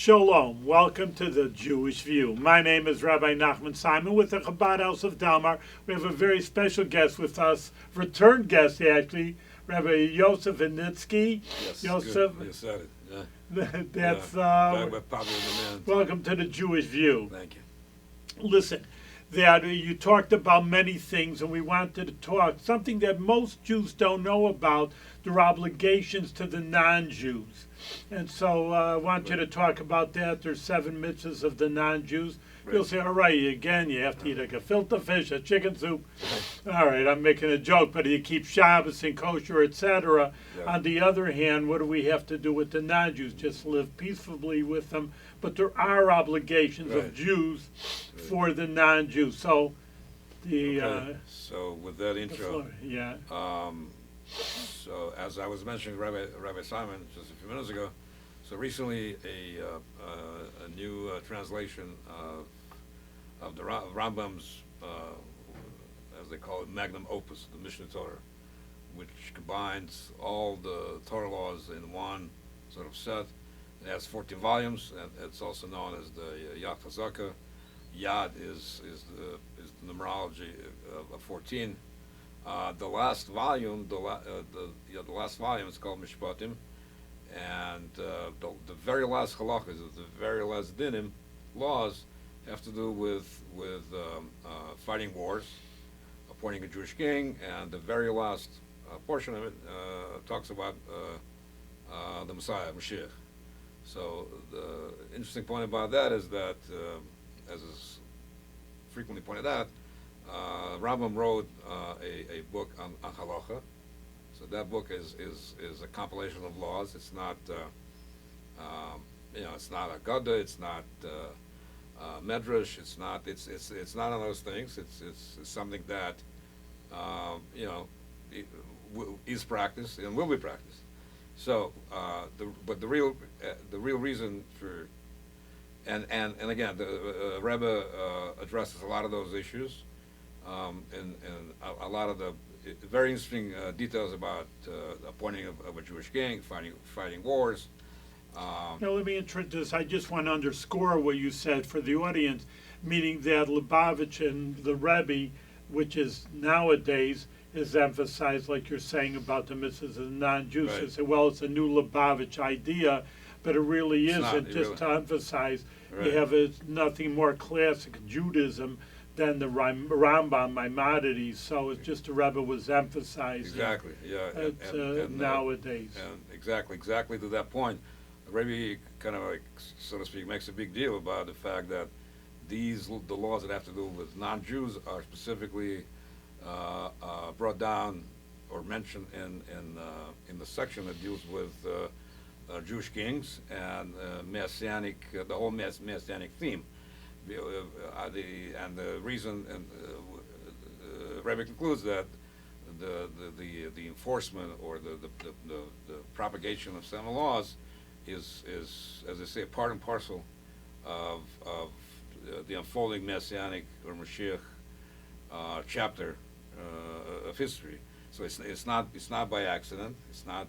Shalom. Welcome to the Jewish View. My name is Rabbi Nachman Simon with the Chabad House of Dalmar. We have a very special guest with us, return guest actually, Rabbi Yosef Viniski. Yes, Yosef, good. You said it. Yeah. that's Popular demand. welcome to the Jewish View. Thank you. Listen, that you talked about many things, and we wanted to talk something that most Jews don't know about: their obligations to the non-Jews. And so I want you to talk about that. There's 7 mitzvahs of the non-Jews. Right. You'll say, all right, again, you have to eat like a filter fish, a chicken soup. All right, I'm making a joke, but you keep Shabbos and kosher, etc. Yeah. On the other hand, what do we have to do with the non-Jews? Just live peacefully with them. But there are obligations Right. of Jews for the non-Jews. So the, Okay. So with that the intro, floor, yeah. so as I was mentioning Rabbi Simon just a few minutes ago, so recently a new translation of the Rambam's, as they call it, magnum opus, the Mishnah Torah, which combines all the Torah laws in one sort of set. It has 14 volumes, and it's also known as the Yad Chazaka. Yad is the numerology of 14. The last volume, the last volume is called Mishpatim, and the very last halachas, the very last dinim, laws, have to do with fighting wars, appointing a Jewish king, and the very last portion of it talks about the Messiah, Mashiach. So the interesting point about that is that, as is frequently pointed out, Rambam wrote a book on halacha. So that book is a compilation of laws. It's not, it's not a Gada. It's not medrash. It's not on those things. It's something that is practiced and will be practiced. So, but the real reason for, and again, the Rebbe addresses a lot of those issues, and a lot of the very interesting details about appointing of a Jewish king, fighting wars. Now let me introduce. I just want to underscore what you said for the audience, meaning that Lubavitch and the Rebbe, which is nowadays, is emphasized, like you're saying about the mitzvahs of the non-Jews. Right. They say, well, it's a new Lubavitch idea, but it really It's isn't. not, Just really. to emphasize, Right. you have nothing more classic Judaism than the Rambam Maimonides. So it's just the Rebbe was emphasizing. Exactly. Yeah. And nowadays. And exactly to that point, the Rebbe kind of like, so to speak, makes a big deal about the fact that the laws that have to do with non-Jews are specifically brought down or mentioned in the section that deals with Jewish kings and messianic, the whole messianic theme. And the reason, and Rebbe concludes that the enforcement or the propagation of some laws is, as they say, part and parcel of the unfolding messianic or Mashiach chapter of history. So it's not by accident. It's not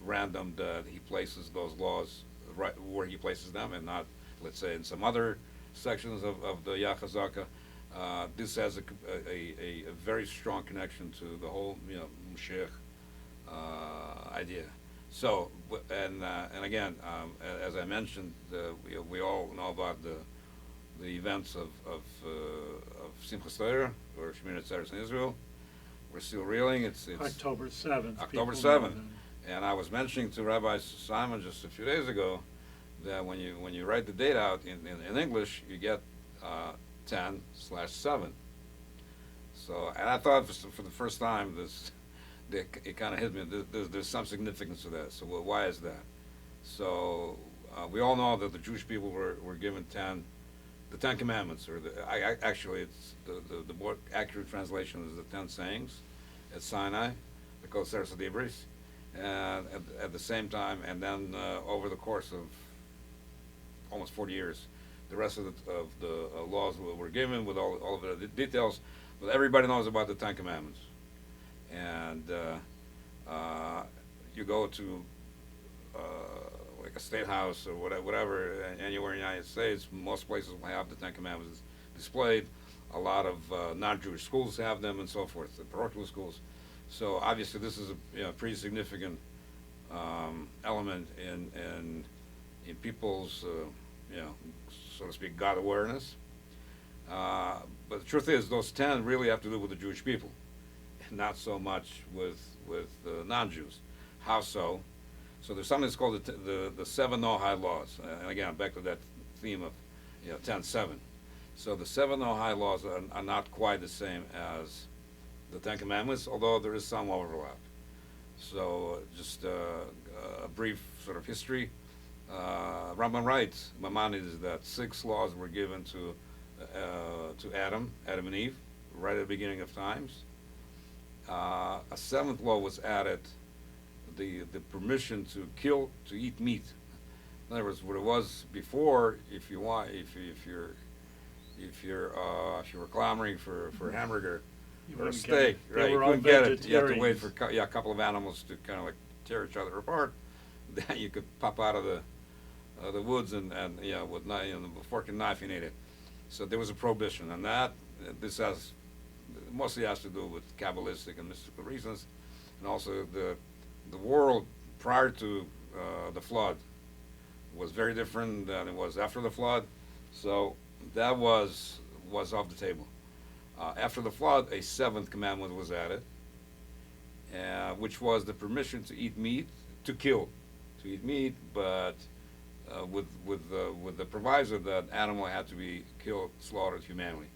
random that he places those laws right where he places them, and not, let's say, in some other sections of the Yad Chazaka. This has a very strong connection to the whole Mashiach idea. So and again, as I mentioned, we all know about the events of Simchas Torah or Shemiras Atzeres in Israel. We're still reeling. It's October 7th. October 7th. And I was mentioning to Rabbi Simon just a few days ago that when you write the date out in English, you get 10/7. So, and I thought for the first time it kind of hit me. There's some significance to that. So why is that? So we all know that the Jewish people were given the Ten Commandments, or actually it's the more accurate translation is the 10 sayings at Sinai, the Kol Seres Adibris, and at the same time, and then over the course of almost 40 years, the rest of the laws were given with all of the details, but everybody knows about the Ten Commandments. And you go to like a state house or whatever, anywhere in the United States, most places will have the Ten Commandments displayed. A lot of non-Jewish schools have them and so forth, the parochial schools. So obviously this is a pretty significant element in people's, so to speak, God awareness. But the truth is, those 10 really have to do with the Jewish people, and not so much with non-Jews. How so? So there's something that's called the 7 Noahide laws. And again, back to that theme of 10-7. So the 7 Noahide laws are not quite the same as the Ten Commandments, although there is some overlap. So just a brief sort of history. Rambam writes, Maimonides, that 6 laws were given to Adam and Eve, right at the beginning of times. A 7th law was added, the permission to kill, to eat meat. In other words, what it was before, if you were clamoring for a hamburger or a steak, right, you couldn't get it. You have to wait for a couple of animals to kind of like tear each other apart. Then you could pop out of the woods and with a fork and knife and eat it. So there was a prohibition, and this mostly has to do with Kabbalistic and mystical reasons, and also the world prior to the flood was very different than it was after the flood. So that was off the table. After the flood, a 7th commandment was added, which was the permission to eat meat, to eat meat, but with the proviso that animal had to be killed, slaughtered humanely.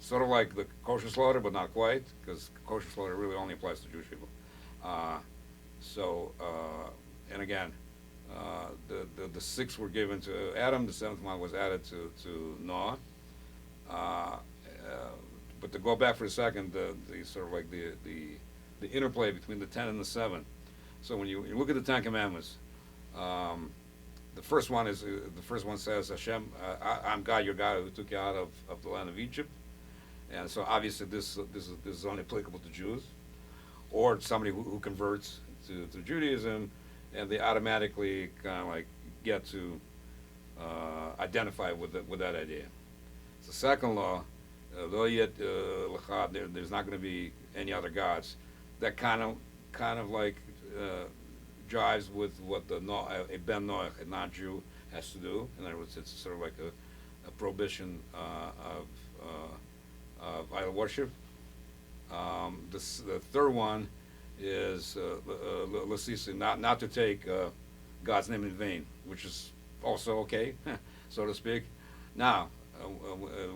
Sort of like the kosher slaughter, but not quite, because kosher slaughter really only applies to Jewish people. And again, the 6 were given to Adam, the 7th one was added to Noah. But to go back for a second, the sort of like the interplay between the 10 and the 7. So when you look at the Ten Commandments, the first one says, Hashem, I'm God, your God, who took you out of the land of Egypt. And so obviously this is only applicable to Jews, or somebody who converts to Judaism, and they automatically kind of like get to identify with that idea. The second law, there's not going to be any other gods. That kind of like jives with what a Ben Noach, a non-Jew, has to do. In other words, it's sort of like a prohibition of idol worship. The third one is not to take God's name in vain, which is also okay, so to speak. Now,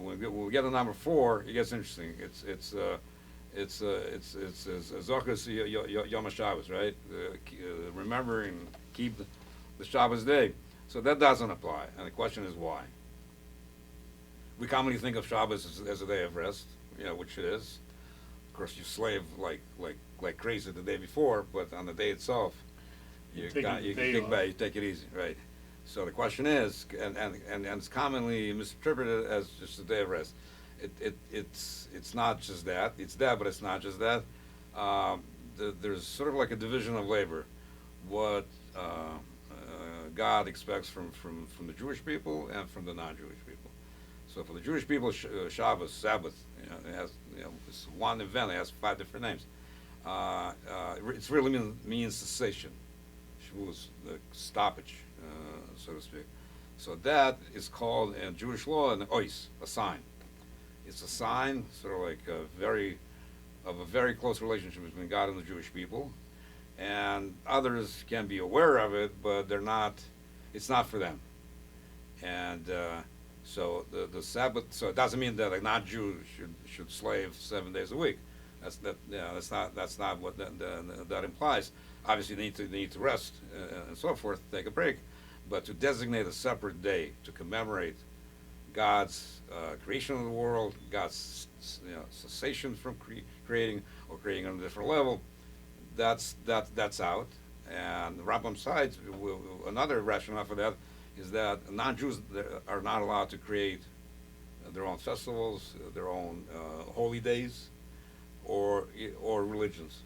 when we get to number 4, it gets interesting. It's Zochus Yom HaShabbos, right? Remember and keep the Shabbos day. So that doesn't apply, and the question is why. We commonly think of Shabbos as a day of rest, which it is. Of course, you slave like crazy the day before, but on the day itself, you take it easy, right? So the question is, and it's commonly misinterpreted as just a day of rest. It's not just that. It's that, but it's not just that. There's sort of like a division of labor. What God expects from the Jewish people and from the non-Jewish people. So for the Jewish people, Shabbos, Sabbath, it has it's one event. It has 5 different names. It really means cessation, Shavuos, the stoppage, so to speak. So that is called in Jewish law an ois, a sign. It's a sign, sort of like a very close relationship between God and the Jewish people, and others can be aware of it, but they're not. It's not for them. And so the Sabbath. So it doesn't mean that a non-Jew should slave 7 days a week. That's not what that implies. Obviously, they need to rest and so forth, take a break, but to designate a separate day to commemorate God's creation of the world, God's cessation from creating or creating on a different level, that's out. And the Rambam cites another rationale for that is that non-Jews are not allowed to create their own festivals, their own holy days, or religions.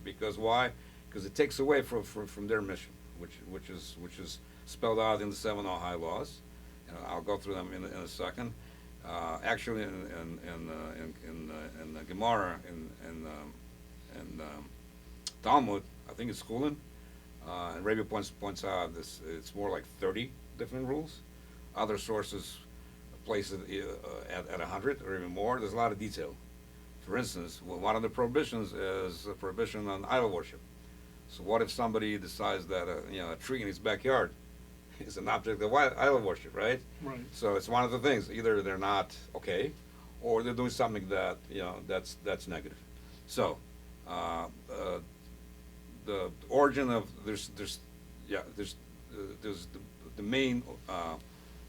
Because why? Because it takes away from their mission. which is spelled out in the 7 Noahide laws. And I'll go through them in a second. Actually, in the Gemara in Talmud, I think it's Chulin, and Rabbi points out this. It's more like 30 different rules. Other sources place it at 100 or even more. There's a lot of detail. For instance, one of the prohibitions is a prohibition on idol worship. So what if somebody decides that a tree in his backyard is an object of idol worship, right? Right. So it's one of the things. Either they're not okay, or they're doing something that that's negative. So the origin of there's the main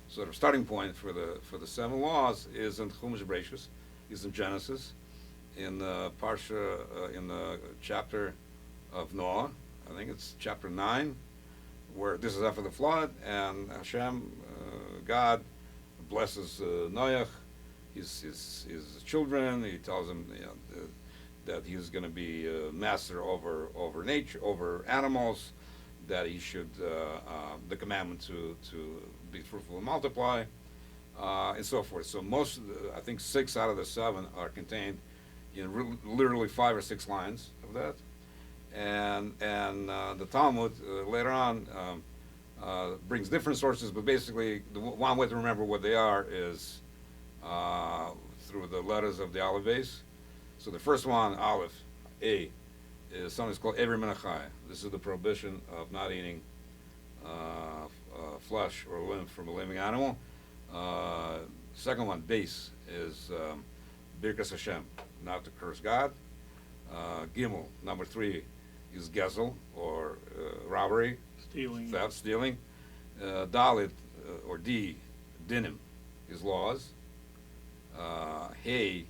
sort of starting point for the 7 laws is in Chumash Bereshis, is in Genesis, in the parsha in the chapter of Noah. I think it's chapter 9, where this is after the flood, and Hashem, God, blesses Noach, his children. He tells him that he's going to be master over nature, over animals, that he should the commandment to be fruitful and multiply, and so forth. So most, I think 6 out of the 7 are contained in literally 5 or 6 lines of that. And the Talmud later on brings different sources, but basically the one way to remember what they are is through the letters of the Aleph base. So the first one, Aleph, A, is something that's called Ever Menachai. This is the prohibition of not eating flesh or limb from a living animal. Second one, base, is Birkas Hashem, not to curse God. Gimel, number 3, is Gezel, or robbery, Stealing. theft, stealing. Dalit, or D, Dinim, is laws. Hey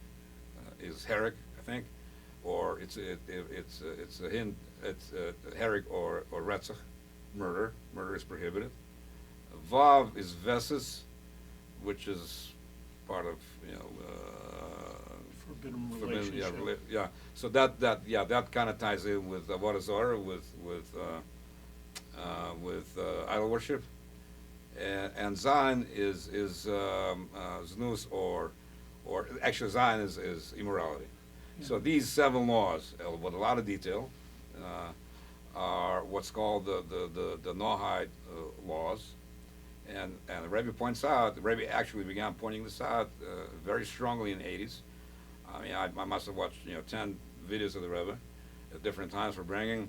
is Herek, I think, or it's a hint, it's Herek or Retzach, murder. Murder is prohibited. Vav is Vesis, which is part of Forbidden relationship. Yeah. So that kind of ties in with Avodah Zarah, with idol worship, and Zayin is Znus, or actually Zayin is immorality. Yeah. So these 7 laws, with a lot of detail, are what's called the Noahide laws. And the Rebbe points out, the Rebbe actually began pointing this out very strongly in the 80s. I mean, I must have watched 10 videos of the Rebbe at different times for bringing.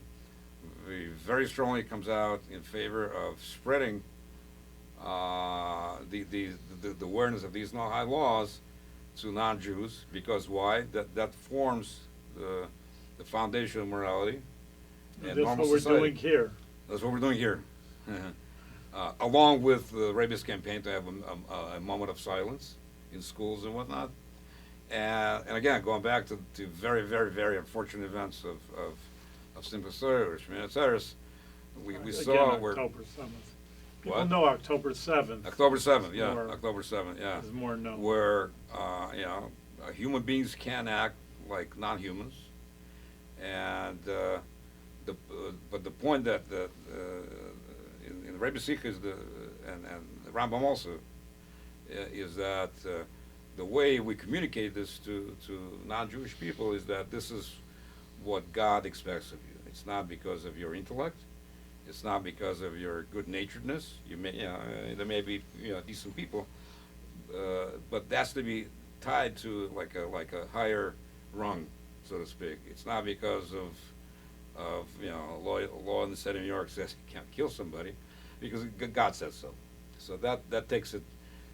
He very strongly comes out in favor of spreading the awareness of these Noahide laws to non-Jews, because why? That forms the foundation of morality and that's normal what we're society. doing here. That's what we're doing here. Along with the Rebbe's campaign to have a moment of silence in schools and whatnot. And again, going back to very, very, very unfortunate events of Simchas Torah or Shmini Atzeres, we saw where October 7th. People What? know October 7th. October 7th, yeah, More- October 7th, yeah, Is more known. where human beings can act like non-humans, and but the point that in the Rebbe Sikh is and the Rambam also is that the way we communicate this to non-Jewish people is that this is what God expects of you. It's not because of your intellect. It's not because of your good-naturedness. You may, there may be decent people, but that's to be tied to like a higher rung, so to speak. It's not because of law in the state of New York says you can't kill somebody, because God says so. So that takes it.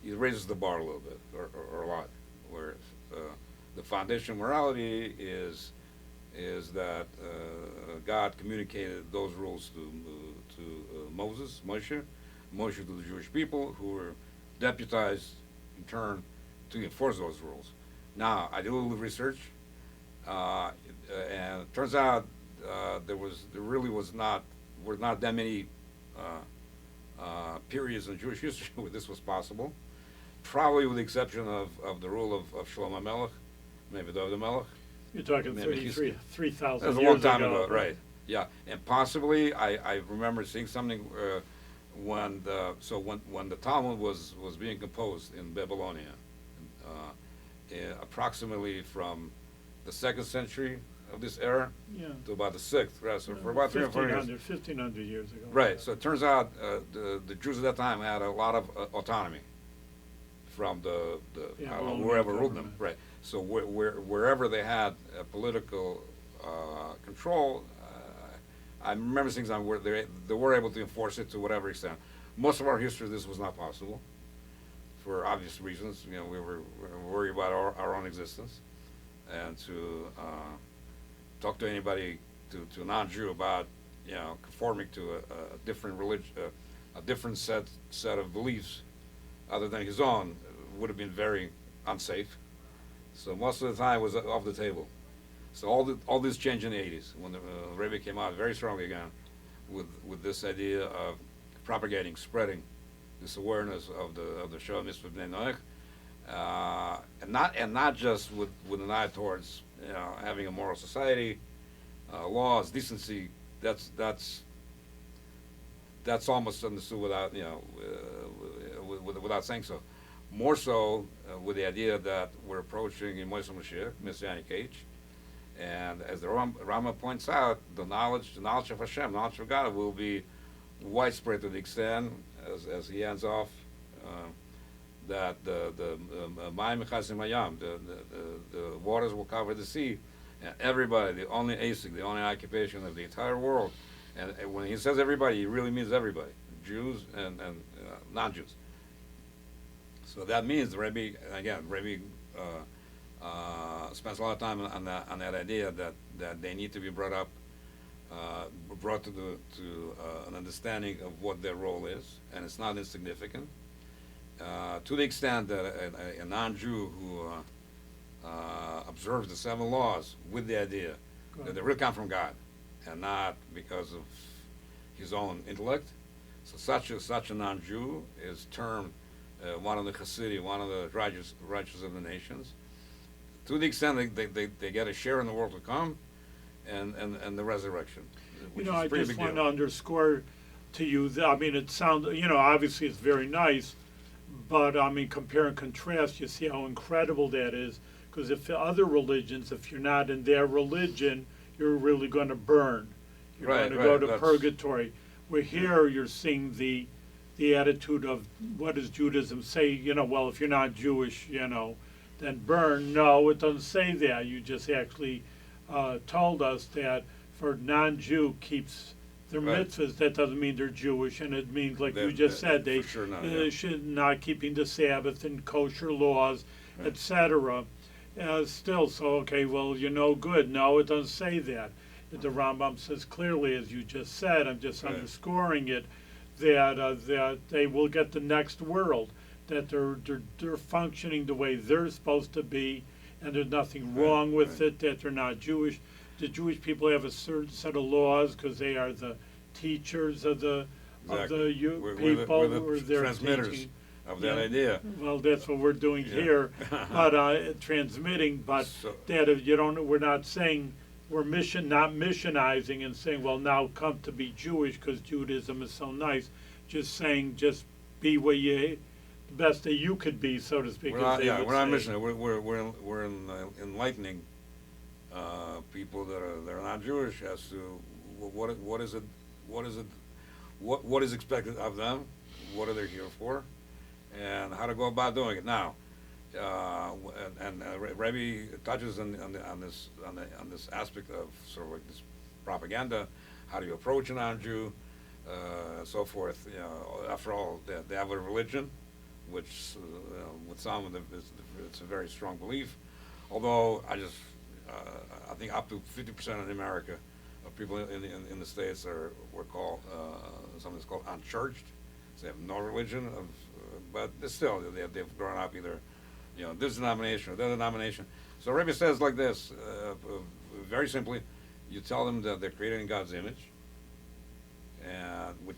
It raises the bar a little bit, or a lot. Where the foundation of morality is that God communicated those rules to Moses, Moshe to the Jewish people, who were deputized in turn to enforce those rules. Now, I did a little research, and it turns out were not that many periods in Jewish history where this was possible. Probably with the exception of the rule of Shlomo Melech, maybe David Melech. You're talking Maybe 3,000 That was years a long time ago. ago, right? Yeah, and possibly I remember seeing something when the Talmud was being composed in Babylonia, approximately from the 2nd century of this era Yeah. to about the 6th, right? So for about 300 years. 1500 years ago. Right. So it turns out the Jews at that time had a lot of autonomy from the whoever ruled them. government. Right. So wherever they had political control, I remember things on where they were able to enforce it to whatever extent. Most of our history, this was not possible for obvious reasons. You know, we were worried about our own existence, and to talk to anybody, to a non-Jew about, you know, conforming to a different religion, a different set of beliefs other than his own would have been very unsafe. So most of the time it was off the table. So all this changed in the 80s when the Rebbe came out very strongly again with this idea of propagating, spreading this awareness of the Shoah Mitzvah Bnei Noach, and not just with an eye towards, you know, having a moral society, laws, decency. That's almost understood without, you know, without saying so. More so with the idea that we're approaching in Moshe Mashiach, Messianic age, and as the Rama points out, the knowledge of Hashem, knowledge of God, will be widespread to the extent, as he ends off, that the Mayim Mechasim Hayam, the waters will cover the sea, and everybody, the only ASIC, the only occupation of the entire world, and when he says everybody, he really means everybody, Jews and non-Jews. So that means the Rebbe, again, spends a lot of time on that idea that they need to be brought to an understanding of what their role is, and it's not insignificant. To the extent that a non-Jew who observes the 7 laws with the idea that they really come from God and not because of his own intellect, so such a non-Jew is termed one of the Hasidim, one of the righteous of the nations. To the extent they get a share in the world to come, and the resurrection. You know, I just want to underscore to you that, I mean, it sounds, you know, obviously it's very nice, but I mean, compare and contrast, you see how incredible that is. Because if other religions, if you're not in their religion, you're really going to burn. You're going to go to purgatory. Where here you're seeing the attitude of, what does Judaism say? You know, well, if you're not Jewish, you know, then burn. No, it doesn't say that. You just actually told us that for non-Jew keeps their mitzvahs, that doesn't mean they're Jewish, and it means, like you just said, they should not keeping the Sabbath and kosher laws, etc. Still, so okay, well, you're no good. No, it doesn't say that. The Rambam says clearly, as you just said, I'm just underscoring it, that they will get the next world, that they're functioning the way they're supposed to be, and there's nothing wrong with it, that they're not Jewish. The Jewish people have a certain set of laws because they are the teachers of the people, we're the transmitters teaching of that idea. Well, that's what we're doing here, but transmitting. But that we're not saying we're not missionizing and saying, well, now come to be Jewish because Judaism is so nice. Just saying, just be what the best that you could be, so to speak. We're not missioning. We're enlightening people that are not Jewish as to what is expected of them, what are they here for, and how to go about doing it. Now, Rebbe touches on this aspect of sort of like this propaganda. How do you approach a non-Jew, so forth? You know, after all, they have a religion, which with some of them it's a very strong belief. Although I think up to 50% in America of people in the States were called something that's called Unchurched. So they have no religion, but still they've grown up either, you know, this denomination or that denomination. So Rebbe says like this, very simply, you tell them that they're created in God's image, and which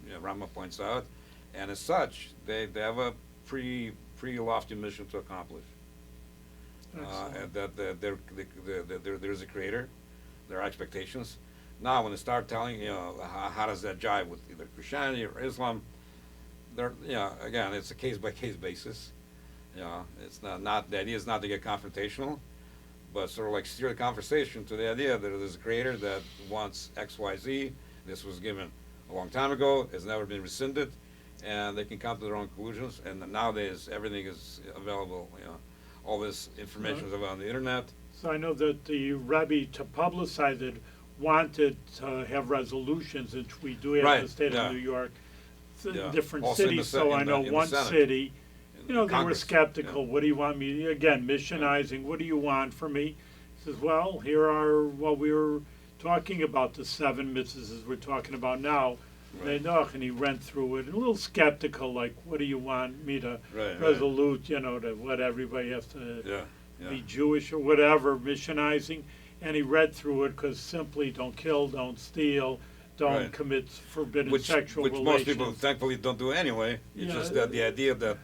you know, Rama points out, and as such, they have a pretty lofty mission to accomplish. And that there's a creator, there are expectations, Now, when they start telling, how does that jive with either Christianity or Islam? Again, it's a case by case basis. It's not the idea is not to get confrontational, but sort of like steer the conversation to the idea that there's a creator that wants X, Y, Z. This was given a long time ago, has never been rescinded, and they can come to their own conclusions. And nowadays, everything is available. All this information is available on the internet. So I know that the Rebbe, to publicize it, wanted to have resolutions, which we do have in Right, the state yeah. of New York, Yeah. different Also in cities. the So in I the- know in the one Senate. city, In they were Congress. skeptical. Yeah. What do you want me, again, missionizing, what do you want from me? He says, well, here are what we were talking about, the 7 mitzvahs we're talking about now. Right. And he went through it, a little skeptical, like, what do you want me to Right. resolute, to what everybody has to Yeah. be Jewish or whatever, missionizing. And he read through it because simply don't kill, don't steal, don't Right. commit forbidden Which sexual most relations. people thankfully don't do anyway. It's Yeah. just that the idea that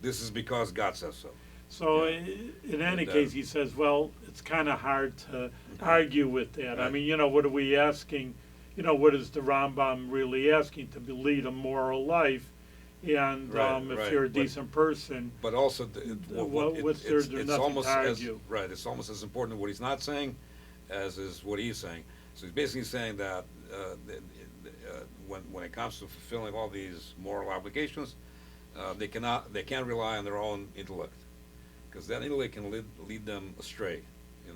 this is because God says so. So Yeah. in any And, case, he says, well, it's kind of hard to argue with that. I Right. mean, what are we asking? What is the Rambam really asking? To lead a moral life. And Right, if right. you're a But- decent person, But also, what's there? There's nothing almost to argue. right. It's almost as important what he's not saying as is what he's saying. So he's basically saying that when it comes to fulfilling all these moral obligations, they can't rely on their own intellect, because that intellect can lead them astray Well,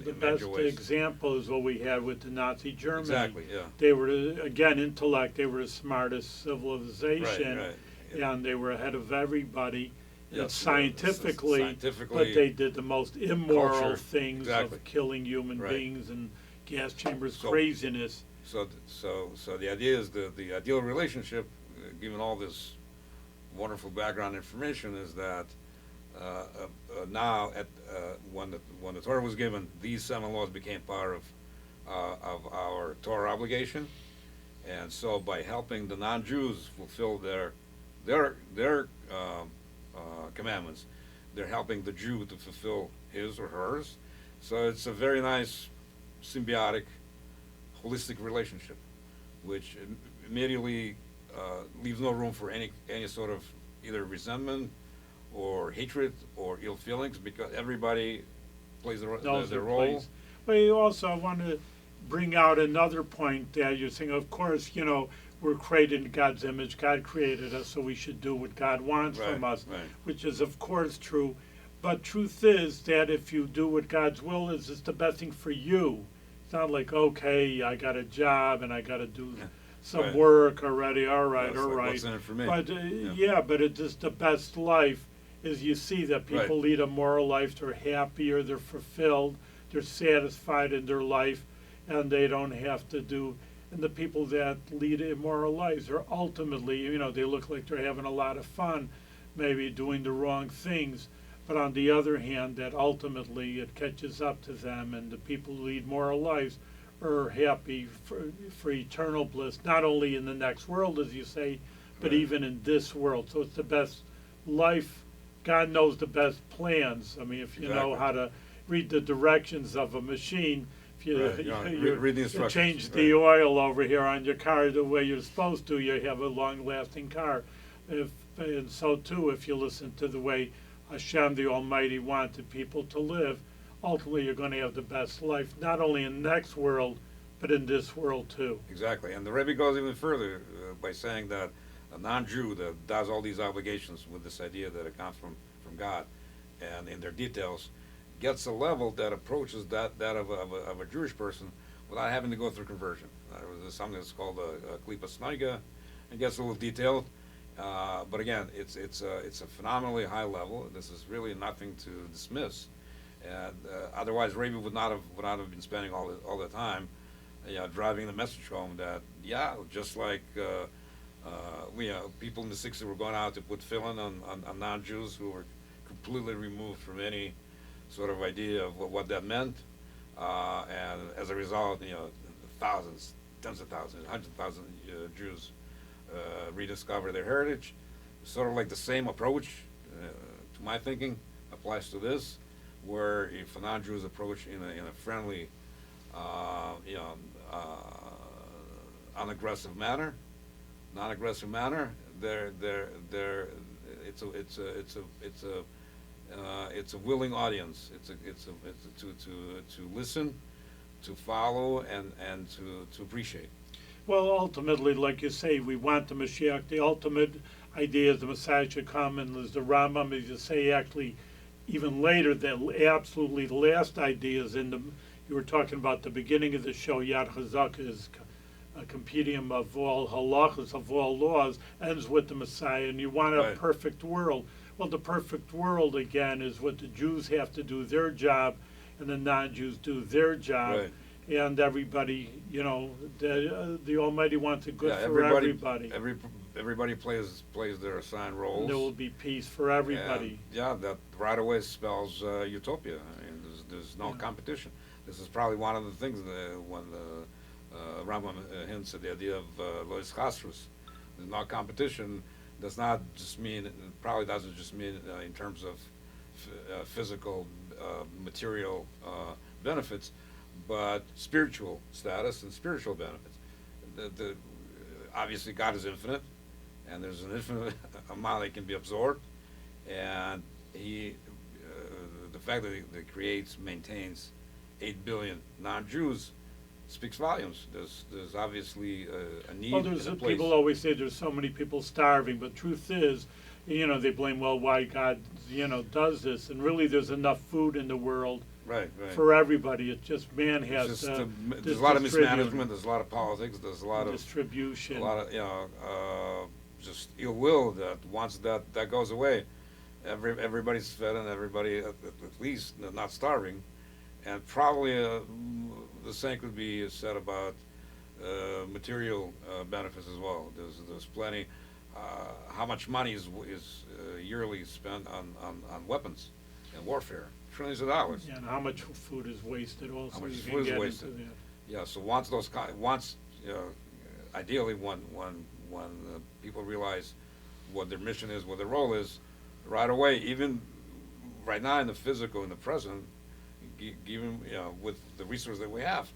the in best major ways. example is what we had with the Nazi Germany. Exactly. Yeah. They were, again, intellect, they were the smartest civilization, Right. Yeah. and they were ahead of everybody. Yeah, And so scientifically, but they did the most immoral Culture, things exactly. of killing human Right. beings and gas chambers, So- craziness. So the idea is the ideal relationship, given all this wonderful background information, is that now when the Torah was given, these 7 laws became part of our Torah obligation, and so by helping the non-Jews fulfill their commandments, they're helping the Jew to fulfill his or hers. So it's a very nice symbiotic, holistic relationship, which immediately leaves no room for any sort of either resentment or hatred or ill feelings, because everybody plays their role. Place. But you also want to bring out another point that you're saying, of course, we're created in God's image. God created us, so we should do what God wants from us, Right. which is, of course, true. But truth is that if you do what God's will is, it's the best thing for you. It's not like, okay, I got a job and I got to do some Right. work already. All right, It's all like, right. what's in it for me? But but it is the best life is you see that people Right. lead a moral life. They're happier, they're fulfilled, they're satisfied in their life, and they don't have to do. And the people that lead immoral lives are ultimately, they look like they're having a lot of fun, maybe doing the wrong things. But on the other hand, that ultimately it catches up to them, and the people who lead moral lives are happy for eternal bliss, not only in the next world, as you say, but Right. even in this world. So it's the best life. God knows the best plans. I mean, if you know Exactly. how to read the directions of a machine, if you, Right, yeah, read the you instructions, change the oil over here on your car the way you're supposed to, you have a long-lasting car. And so too, if you listen to the way Hashem, the Almighty, wanted people to live, ultimately you're going to have the best life, not only in the next world, but in this world too. Exactly, and the Rebbe goes even further by saying that a non-Jew that does all these obligations with this idea that it comes from God, and in their details, gets a level that approaches that of a Jewish person without having to go through conversion. There's something that's called a kipaa. It gets a little detailed, but again, it's a phenomenally high level. This is really nothing to dismiss, and otherwise, Rebbe would not have been spending all the time, driving the message home that just like people in the '60s were going out to put tefillin on non-Jews who were completely removed from any sort of idea of what that meant, and as a result, thousands, tens of thousands, hundreds of thousands Jews rediscover their heritage. Sort of like the same approach, to my thinking, applies to this, where if a non-Jew is approached in a friendly, unaggressive manner, non-aggressive manner. It's a willing audience. It's to listen, to follow, and to appreciate. Well, ultimately, like you say, we want the Mashiach. The ultimate idea is the Messiah should come, and as the Rambam, as you say, actually, even later, that absolutely the last idea is in the. You were talking about the beginning of the show. Yad Chazak is a compendium of all halachas, of all laws, ends with the Messiah, and you want a Right. perfect world. Well, the perfect world again is what the Jews have to do their job, and the non-Jews do their job. Right. And everybody, the Almighty wants it good Yeah, for everybody. Everybody plays their assigned roles. There will be peace for everybody. And, yeah, that right away spells utopia. I mean, there's no competition. This is probably one of the things when the Rambam hints at the idea of lois chasrus. There's no competition. Does not just mean, it probably doesn't just mean in terms of physical, material benefits, but spiritual status and spiritual benefits. Obviously, God is infinite, and there's an infinite amount that can be absorbed, and the fact that he creates, maintains 8 billion non-Jews speaks volumes. There's obviously a need. Well, there's and a place. people always say there's so many people starving, but truth is, they blame, well, why God, does this, and really there's enough food in the world Right. for everybody. It's just man It's has just, to there's a lot of mismanagement. There's a lot of politics. There's a lot of distribution. just ill will that once that goes away, everybody's fed and everybody at least not starving, and probably the same could be said about material benefits as well. There's plenty. How much money is yearly spent on weapons and warfare? Trillions of dollars. Yeah, and how much food is wasted also. How much you food can is get wasted. into that. Yeah, so ideally when people realize what their mission is, what their role is, right away, even right now in the physical, in the present, given with the resources that we have,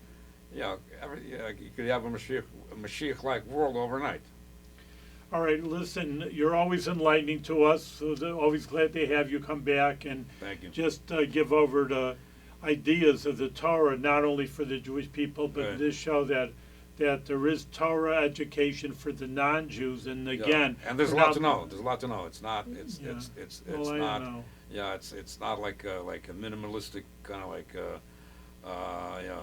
you could have a Mashiach-like world overnight. All right, listen, you're always enlightening to us, so always glad to have you come back and Thank you. just give over the ideas of the Torah, not only for the Jewish people, but Right. this show that there is Torah education for the non-Jews, and again, and there's a lot to know. There's a lot to know. It's not. It's Yeah. it's Well, I not. know. Yeah, it's not like a minimalistic kind of like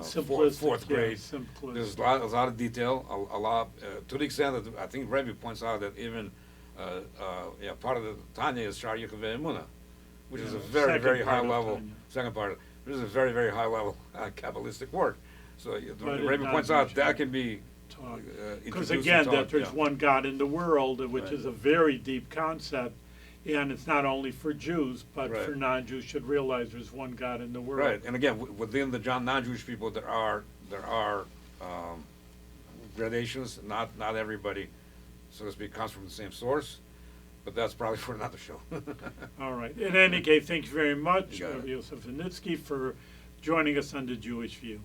Simplistic, fourth grade. simplistic. There's a lot of detail. A lot to the extent that I think Rebbe points out that even part of the Tanya is Shar Yichud Ve'emunah, which is a very second very high part of level. Tanya. Second part. This is a very very high level Kabbalistic work. So But it Rebbe not points out much that can be Because introduced again, and that taught, there's yeah. one God in the world, which Right. is a very deep concept, and it's not only for Jews, but Right. for non-Jews should realize there's one God in the world. Right, and again, within the non-Jewish people, there are gradations. Not everybody, so to speak, comes from the same source, but that's probably for another show. All right. In any case, thank you very much, You got it. Rabbi Yosef Viniski, for joining us on the Jewish View.